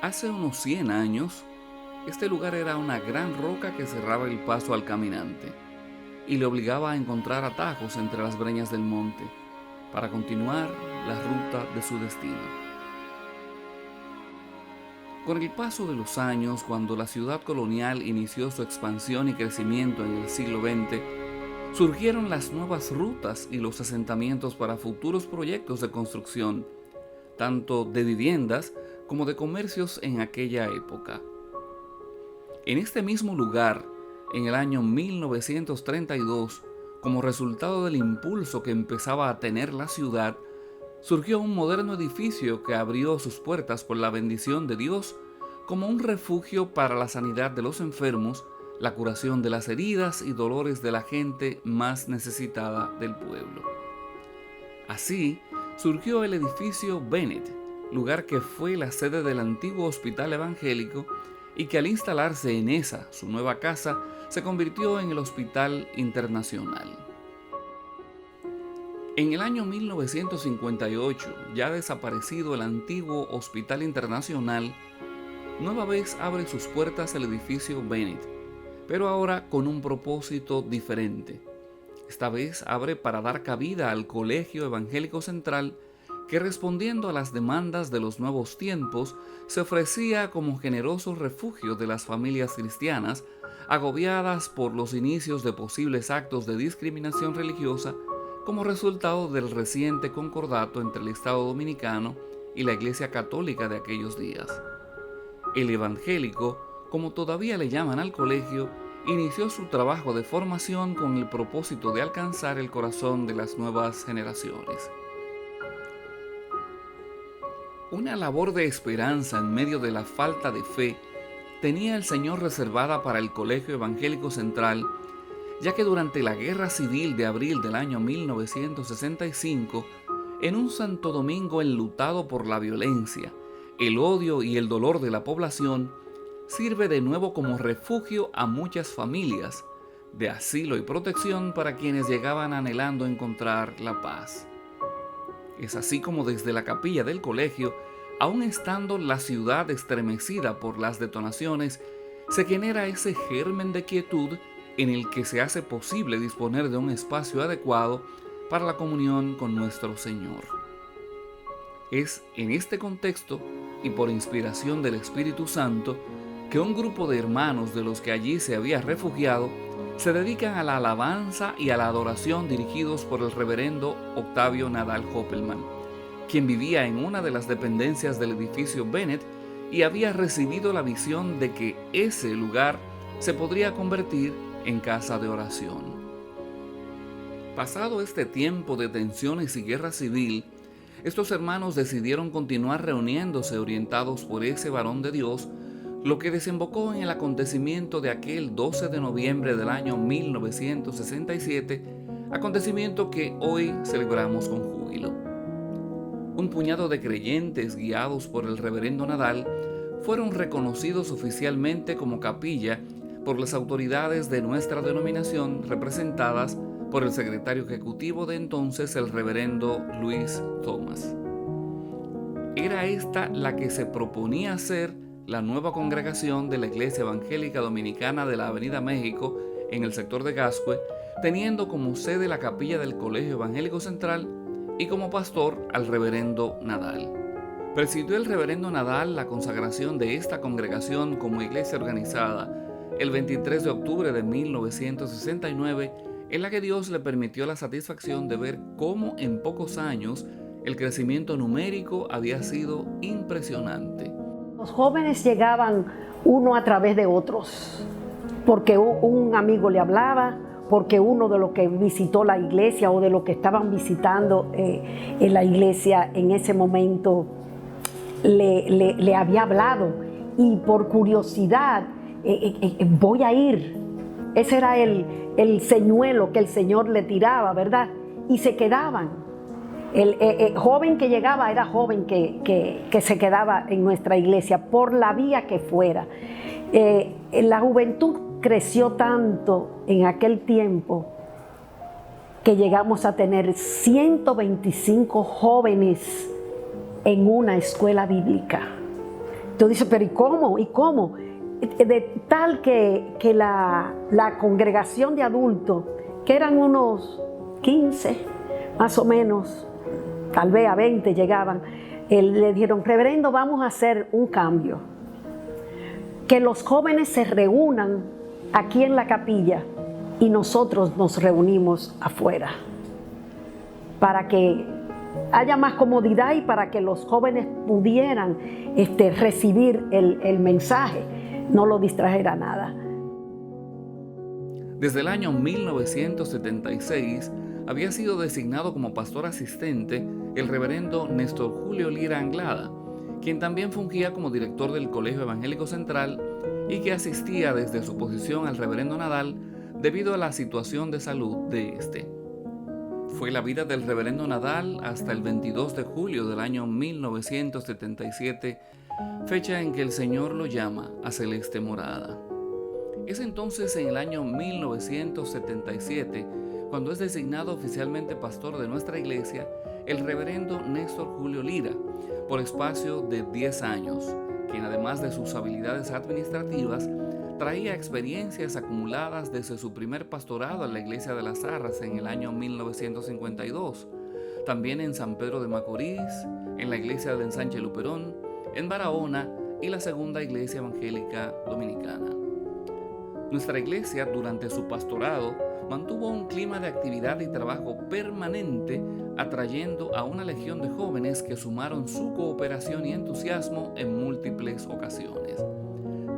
Hace unos 100 años, este lugar era una gran roca que cerraba el paso al caminante y le obligaba a encontrar atajos entre las breñas del monte para continuar la ruta de su destino. Con el paso de los años, cuando la ciudad colonial inició su expansión y crecimiento en el siglo XX, surgieron las nuevas rutas y los asentamientos para futuros proyectos de construcción, tanto de viviendas como de comercios en aquella época. En este mismo lugar, en el año 1932, como resultado del impulso que empezaba a tener la ciudad, surgió un moderno edificio que abrió sus puertas por la bendición de Dios como un refugio para la sanidad de los enfermos, la curación de las heridas y dolores de la gente más necesitada del pueblo. Así surgió el edificio Bennett, lugar que fue la sede del antiguo hospital evangélico y que al instalarse en esa, su nueva casa, se convirtió en el Hospital Internacional. En el año 1958, ya desaparecido el antiguo Hospital Internacional, nueva vez abre sus puertas el edificio Bennett, pero ahora con un propósito diferente. Esta vez abre para dar cabida al Colegio Evangélico Central, que respondiendo a las demandas de los nuevos tiempos, se ofrecía como generoso refugio de las familias cristianas, agobiadas por los inicios de posibles actos de discriminación religiosa como resultado del reciente concordato entre el Estado Dominicano y la Iglesia Católica de aquellos días. El evangélico, como todavía le llaman al colegio, inició su trabajo de formación con el propósito de alcanzar el corazón de las nuevas generaciones. Una labor de esperanza en medio de la falta de fe tenía el Señor reservada para el Colegio Evangélico Central, ya que durante la Guerra Civil de abril del año 1965, en un Santo Domingo enlutado por la violencia, el odio y el dolor de la población, sirve de nuevo como refugio a muchas familias, de asilo y protección para quienes llegaban anhelando encontrar la paz. Es así como desde la capilla del colegio, aun estando la ciudad estremecida por las detonaciones, se genera ese germen de quietud en el que se hace posible disponer de un espacio adecuado para la comunión con nuestro Señor. Es en este contexto y por inspiración del Espíritu Santo que un grupo de hermanos de los que allí se había refugiado se dedican a la alabanza y a la adoración dirigidos por el reverendo Octavio Nadal Hoppelman, quien vivía en una de las dependencias del edificio Bennett y había recibido la visión de que ese lugar se podría convertir en casa de oración. Pasado este tiempo de tensiones y guerra civil, estos hermanos decidieron continuar reuniéndose orientados por ese varón de Dios, lo que desembocó en el acontecimiento de aquel 12 de noviembre del año 1967, acontecimiento que hoy celebramos con júbilo. Un puñado de creyentes guiados por el reverendo Nadal fueron reconocidos oficialmente como capilla por las autoridades de nuestra denominación, representadas por el secretario ejecutivo de entonces, el reverendo Luis Thomas. Era esta la que se proponía ser la nueva congregación de la Iglesia Evangélica Dominicana de la Avenida México en el sector de Gascue, teniendo como sede la capilla del Colegio Evangélico Central y como pastor al reverendo Nadal. Presidió el reverendo Nadal la consagración de esta congregación como iglesia organizada el 23 de octubre de 1969, en la que Dios le permitió la satisfacción de ver cómo en pocos años el crecimiento numérico había sido impresionante. Los jóvenes llegaban uno a través de otros, porque un amigo le hablaba, porque uno de los que visitó la iglesia o de los que estaban visitando en la iglesia en ese momento le había hablado, y por curiosidad voy a ir. Ese era el señuelo que el Señor le tiraba, ¿verdad? Y se quedaban. El joven que llegaba era joven que se quedaba en nuestra iglesia por la vía que fuera. La juventud creció tanto en aquel tiempo que llegamos a tener 125 jóvenes en una escuela bíblica. Tú dices, pero ¿y cómo? ¿Y cómo? De tal que la congregación de adultos, que eran unos 15, más o menos, tal vez a 20 llegaban, le dijeron, reverendo, vamos a hacer un cambio. Que los jóvenes se reúnan aquí en la capilla y nosotros nos reunimos afuera, para que haya más comodidad y para que los jóvenes pudieran recibir el mensaje, no lo distrajera nada. Desde el año 1976 había sido designado como pastor asistente el reverendo Néstor Julio Lira Anglada, quien también fungía como director del Colegio Evangélico Central y que asistía desde su posición al reverendo Nadal debido a la situación de salud de este. Fue la vida del reverendo Nadal hasta el 22 de julio del año 1977, fecha en que el Señor lo llama a celeste morada. Es entonces en el año 1977 cuando es designado oficialmente pastor de nuestra iglesia el reverendo Néstor Julio Lira, por espacio de 10 años, quien además de sus habilidades administrativas, traía experiencias acumuladas desde su primer pastorado en la iglesia de las Arras en el año 1952, también en San Pedro de Macorís, en la iglesia del Ensanche Luperón, en Barahona y la Segunda Iglesia Evangélica Dominicana. Nuestra iglesia, durante su pastorado, mantuvo un clima de actividad y trabajo permanente, atrayendo a una legión de jóvenes que sumaron su cooperación y entusiasmo en múltiples ocasiones.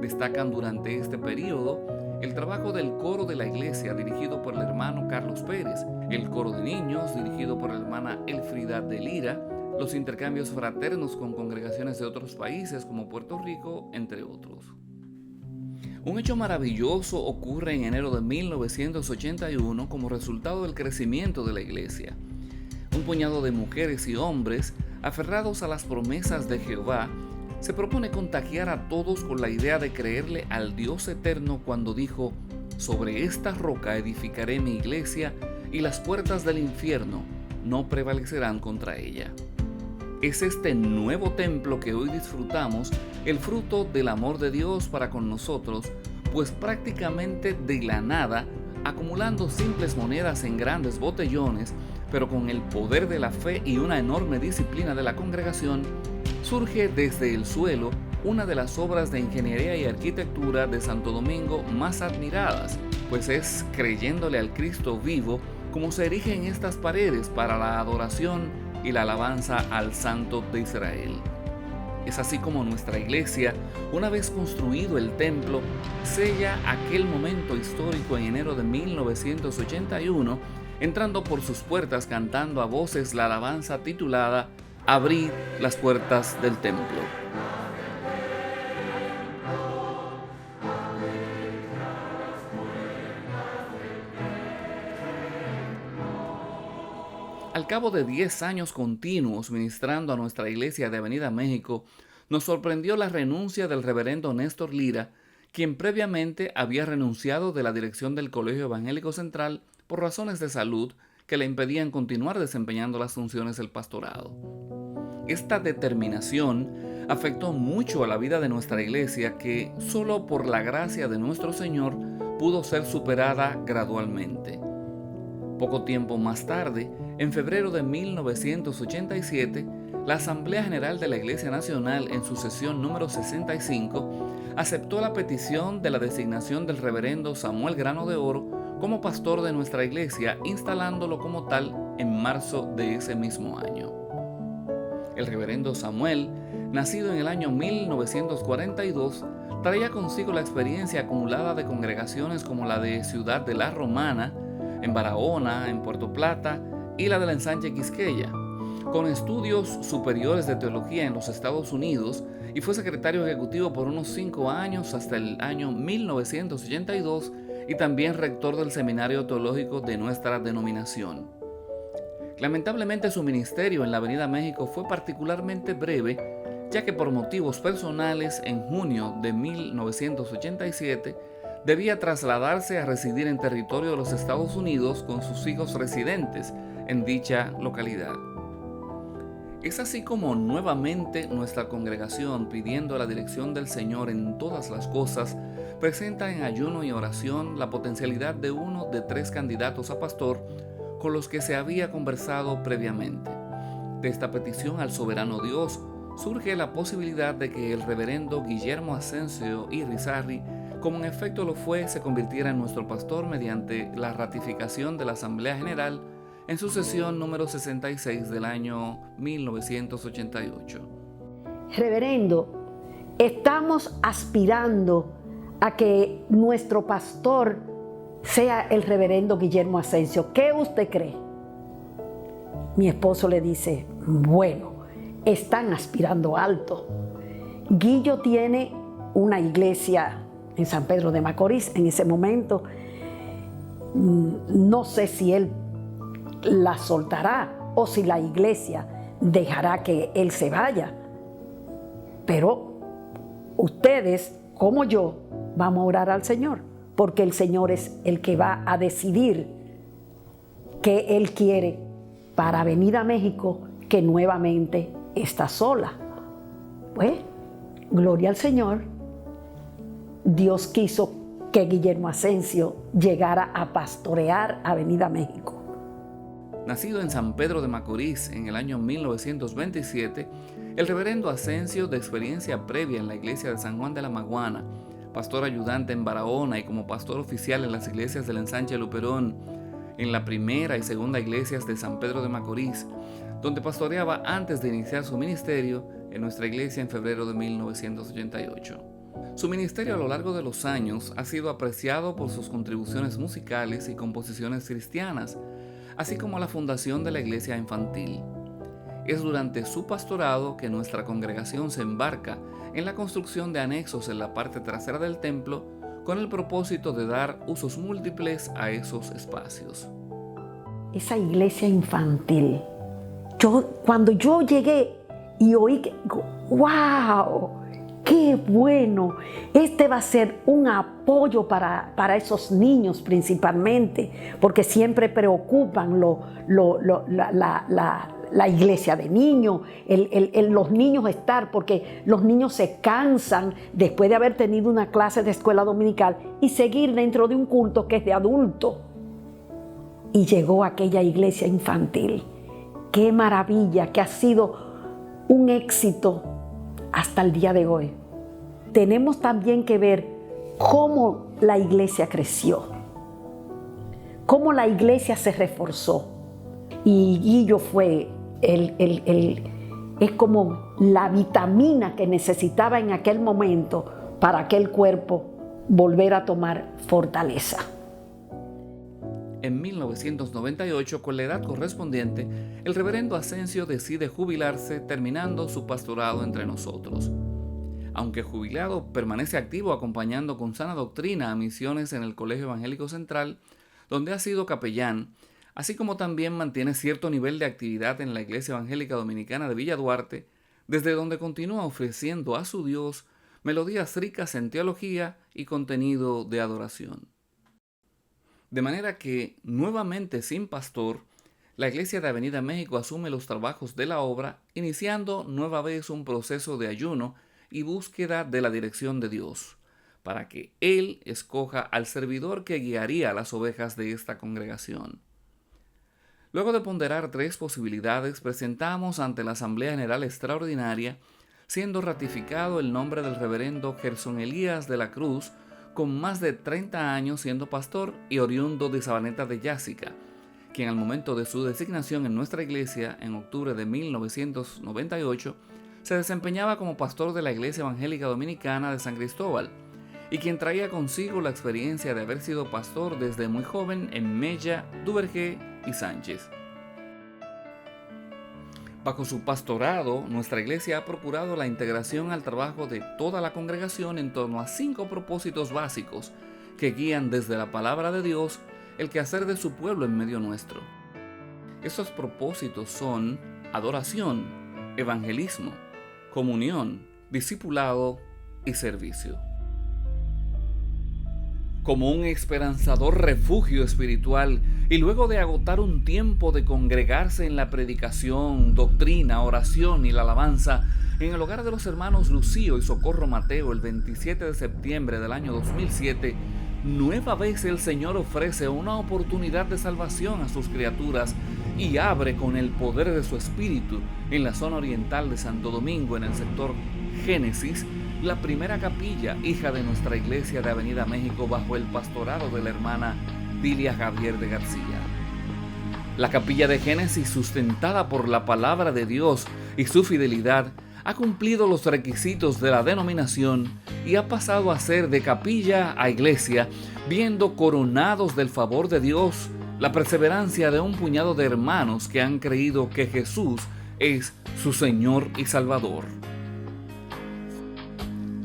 Destacan durante este periodo el trabajo del coro de la iglesia dirigido por el hermano Carlos Pérez, el coro de niños dirigido por la hermana Elfrida de Lira, los intercambios fraternos con congregaciones de otros países como Puerto Rico, entre otros. Un hecho maravilloso ocurre en enero de 1981 como resultado del crecimiento de la iglesia. Un puñado de mujeres y hombres, aferrados a las promesas de Jehová, se propone contagiar a todos con la idea de creerle al Dios eterno cuando dijo: sobre esta roca edificaré mi iglesia y las puertas del infierno no prevalecerán contra ella. Es este nuevo templo que hoy disfrutamos el fruto del amor de Dios para con nosotros, pues prácticamente de la nada, acumulando simples monedas en grandes botellones, pero con el poder de la fe y una enorme disciplina de la congregación, surge desde el suelo una de las obras de ingeniería y arquitectura de Santo Domingo más admiradas, pues es creyéndole al Cristo vivo como se erigen estas paredes para la adoración y la alabanza al Santo de Israel. Es así como nuestra iglesia, una vez construido el templo, sella aquel momento histórico en enero de 1981, entrando por sus puertas cantando a voces la alabanza titulada Abrid las puertas del templo. Al cabo de 10 años continuos ministrando a nuestra iglesia de Avenida México, nos sorprendió la renuncia del reverendo Néstor Lira, quien previamente había renunciado de la dirección del Colegio Evangélico Central por razones de salud que le impedían continuar desempeñando las funciones del pastorado. Esta determinación afectó mucho a la vida de nuestra iglesia, que solo por la gracia de nuestro Señor pudo ser superada gradualmente. Poco tiempo más tarde, en febrero de 1987, la Asamblea General de la Iglesia Nacional, en su sesión número 65, aceptó la petición de la designación del reverendo Samuel Grano de Oro como pastor de nuestra iglesia, instalándolo como tal en marzo de ese mismo año. El reverendo Samuel, nacido en el año 1942, traía consigo la experiencia acumulada de congregaciones como la de Ciudad de la Romana, en Barahona, en Puerto Plata y la del Ensanche Quisqueya, con estudios superiores de teología en los Estados Unidos, y fue secretario ejecutivo por unos 5 años hasta el año 1982 y también rector del Seminario Teológico de nuestra denominación. Lamentablemente su ministerio en la Avenida México fue particularmente breve, ya que por motivos personales en junio de 1987 debía trasladarse a residir en territorio de los Estados Unidos con sus hijos residentes en dicha localidad. Es así como nuevamente nuestra congregación, pidiendo la dirección del Señor en todas las cosas, presenta en ayuno y oración la potencialidad de uno de 3 candidatos a pastor con los que se había conversado previamente. De esta petición al soberano Dios surge la posibilidad de que el reverendo Guillermo Asensio Irizarry, como en efecto lo fue, se convirtiera en nuestro pastor mediante la ratificación de la Asamblea General en su sesión número 66 del año 1988. Reverendo, estamos aspirando a que nuestro pastor sea el reverendo Guillermo Asensio. ¿Qué usted cree? Mi esposo le dice, bueno, están aspirando alto. Guillo tiene una iglesia en San Pedro de Macorís en ese momento. No sé si él la soltará o si la iglesia dejará que él se vaya. Pero ustedes, como yo, vamos a orar al Señor, porque el Señor es el que va a decidir qué Él quiere para Avenida México, que nuevamente está sola. Pues, gloria al Señor. Dios quiso que Guillermo Asensio llegara a pastorear Avenida México. Nacido en San Pedro de Macorís en el año 1927, el reverendo Asensio, de experiencia previa en la iglesia de San Juan de la Maguana, pastor ayudante en Barahona y como pastor oficial en las iglesias del Ensanche Luperón, en la primera y segunda iglesias de San Pedro de Macorís, donde pastoreaba antes de iniciar su ministerio en nuestra iglesia en febrero de 1988. Su ministerio a lo largo de los años ha sido apreciado por sus contribuciones musicales y composiciones cristianas, así como la fundación de la iglesia infantil. Es durante su pastorado que nuestra congregación se embarca en la construcción de anexos en la parte trasera del templo con el propósito de dar usos múltiples a esos espacios. Esa iglesia infantil, cuando yo llegué y oí que, ¡wow! ¡Qué bueno! Este va a ser un apoyo para esos niños principalmente, porque siempre preocupan la iglesia de niños, los niños estar, porque los niños se cansan después de haber tenido una clase de escuela dominical y seguir dentro de un culto que es de adulto. Y llegó aquella iglesia infantil. ¡Qué maravilla! Que ha sido un éxito hasta el día de hoy. Tenemos también que ver cómo la iglesia creció, cómo la iglesia se reforzó. Y Guillo fue es como la vitamina que necesitaba en aquel momento para aquel cuerpo volver a tomar fortaleza. En 1998, con la edad correspondiente, el reverendo Asensio decide jubilarse, terminando su pastorado entre nosotros. Aunque jubilado, permanece activo acompañando con sana doctrina a misiones en el Colegio Evangélico Central, donde ha sido capellán, así como también mantiene cierto nivel de actividad en la Iglesia Evangélica Dominicana de Villa Duarte, desde donde continúa ofreciendo a su Dios melodías ricas en teología y contenido de adoración. De manera que, nuevamente sin pastor, la Iglesia de Avenida México asume los trabajos de la obra, iniciando nueva vez un proceso de ayuno y búsqueda de la dirección de Dios, para que Él escoja al servidor que guiaría a las ovejas de esta congregación. Luego de ponderar 3 posibilidades, presentamos ante la Asamblea General Extraordinaria, siendo ratificado el nombre del reverendo Gerson Elías de la Cruz, con más de 30 años siendo pastor y oriundo de Sabaneta de Yásica, quien al momento de su designación en nuestra iglesia, en octubre de 1998, se desempeñaba como pastor de la Iglesia Evangélica Dominicana de San Cristóbal, y quien traía consigo la experiencia de haber sido pastor desde muy joven en Mella, Duvergé y Sánchez. Bajo su pastorado, nuestra iglesia ha procurado la integración al trabajo de toda la congregación en torno a 5 propósitos básicos que guían desde la palabra de Dios el quehacer de su pueblo en medio nuestro. Estos propósitos son adoración, evangelismo, comunión, discipulado y servicio. Como un esperanzador refugio espiritual y luego de agotar un tiempo de congregarse en la predicación, doctrina, oración y la alabanza, en el hogar de los hermanos Lucío y Socorro Mateo el 27 de septiembre del año 2007, nueva vez el Señor ofrece una oportunidad de salvación a sus criaturas y abre con el poder de su Espíritu en la zona oriental de Santo Domingo, en el sector Génesis, la primera capilla, hija de nuestra iglesia de Avenida México, bajo el pastorado de la hermana Dilia Javier de García. La capilla de Génesis, sustentada por la palabra de Dios y su fidelidad, ha cumplido los requisitos de la denominación y ha pasado a ser de capilla a iglesia, viendo coronados del favor de Dios la perseverancia de un puñado de hermanos que han creído que Jesús es su Señor y Salvador.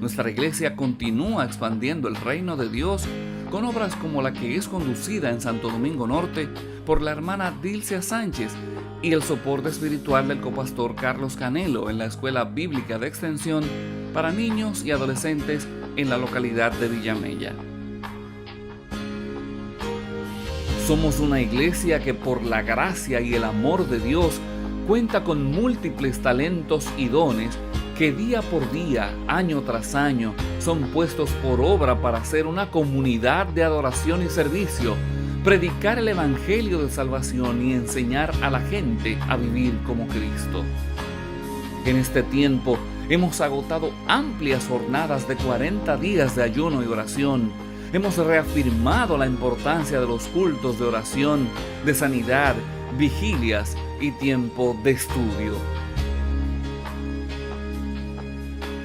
Nuestra iglesia continúa expandiendo el reino de Dios con obras como la que es conducida en Santo Domingo Norte por la hermana Dilcia Sánchez y el soporte espiritual del copastor Carlos Canelo en la Escuela Bíblica de Extensión para niños y adolescentes en la localidad de Villamella. Somos una iglesia que por la gracia y el amor de Dios cuenta con múltiples talentos y dones que día por día, año tras año, son puestos por obra para ser una comunidad de adoración y servicio, predicar el Evangelio de salvación y enseñar a la gente a vivir como Cristo. En este tiempo hemos agotado amplias jornadas de 40 días de ayuno y oración. Hemos reafirmado la importancia de los cultos de oración, de sanidad, vigilias y tiempo de estudio.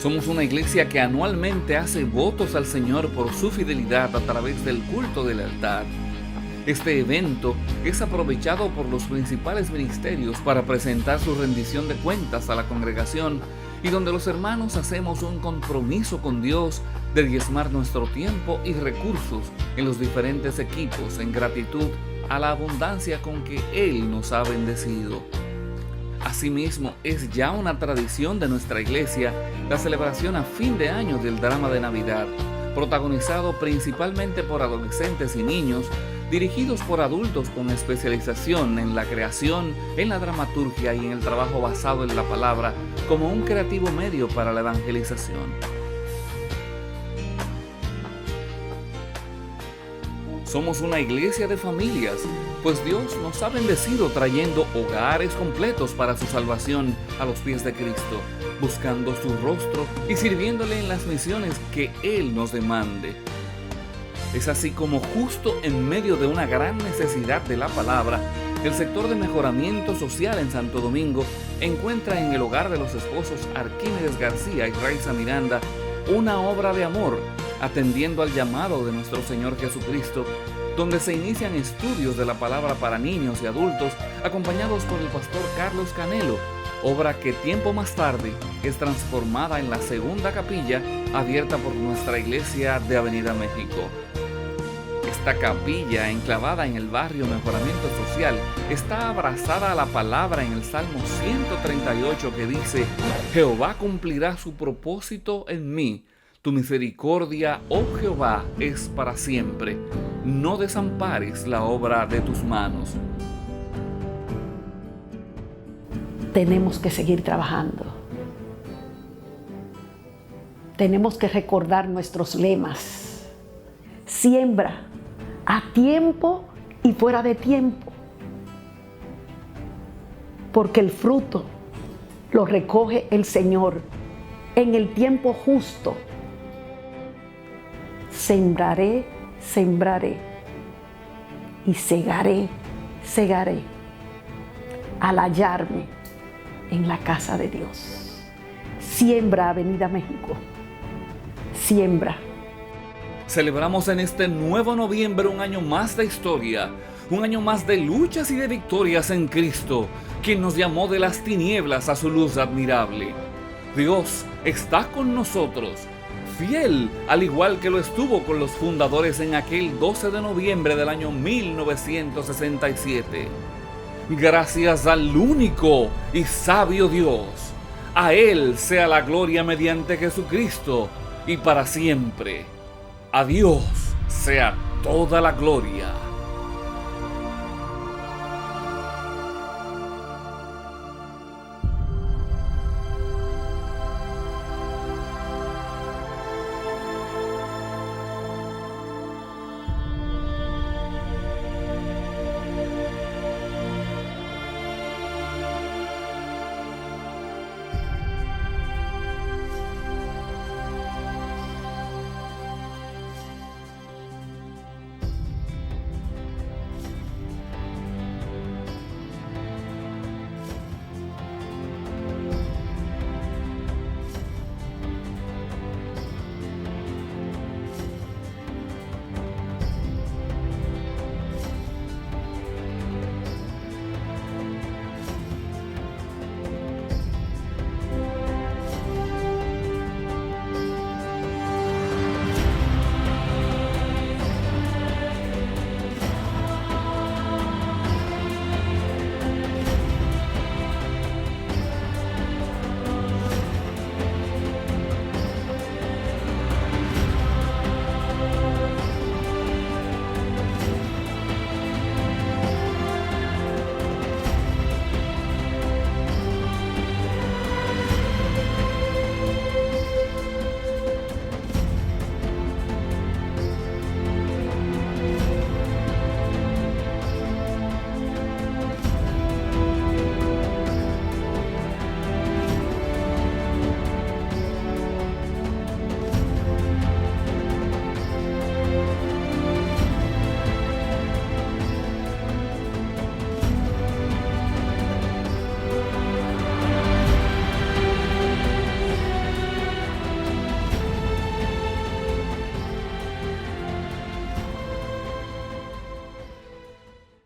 Somos una iglesia que anualmente hace votos al Señor por su fidelidad a través del culto del altar. Este evento es aprovechado por los principales ministerios para presentar su rendición de cuentas a la congregación y donde los hermanos hacemos un compromiso con Dios de diezmar nuestro tiempo y recursos en los diferentes equipos en gratitud a la abundancia con que Él nos ha bendecido. Asimismo, es ya una tradición de nuestra iglesia la celebración a fin de año del drama de Navidad, protagonizado principalmente por adolescentes y niños, dirigidos por adultos con especialización en la creación, en la dramaturgia y en el trabajo basado en la palabra como un creativo medio para la evangelización. Somos una iglesia de familias, pues Dios nos ha bendecido trayendo hogares completos para su salvación a los pies de Cristo, buscando su rostro y sirviéndole en las misiones que Él nos demande. Es así como justo en medio de una gran necesidad de la palabra, el sector de mejoramiento social en Santo Domingo encuentra en el hogar de los esposos Arquímedes García y Raiza Miranda una obra de amor, atendiendo al llamado de nuestro Señor Jesucristo, donde se inician estudios de la palabra para niños y adultos, acompañados por el pastor Carlos Canelo, obra que tiempo más tarde es transformada en la segunda capilla abierta por nuestra iglesia de Avenida México. Esta capilla, enclavada en el barrio Mejoramiento Social, está abrazada a la palabra en el Salmo 138 que dice: Jehová cumplirá su propósito en mí. Tu misericordia, oh Jehová, es para siempre. No desampares la obra de tus manos. Tenemos que seguir trabajando. Tenemos que recordar nuestros lemas. Siembra a tiempo y fuera de tiempo. Porque el fruto lo recoge el Señor en el tiempo justo. Sembraré, sembraré y segaré, segaré al hallarme en la casa de Dios. Siembra, Avenida México. Siembra. Celebramos en este nuevo noviembre un año más de historia, un año más de luchas y de victorias en Cristo, quien nos llamó de las tinieblas a su luz admirable. Dios está con nosotros, fiel, al igual que lo estuvo con los fundadores en aquel 12 de noviembre del año 1967. Gracias al único y sabio Dios, a Él sea la gloria mediante Jesucristo y para siempre. A Dios sea toda la gloria.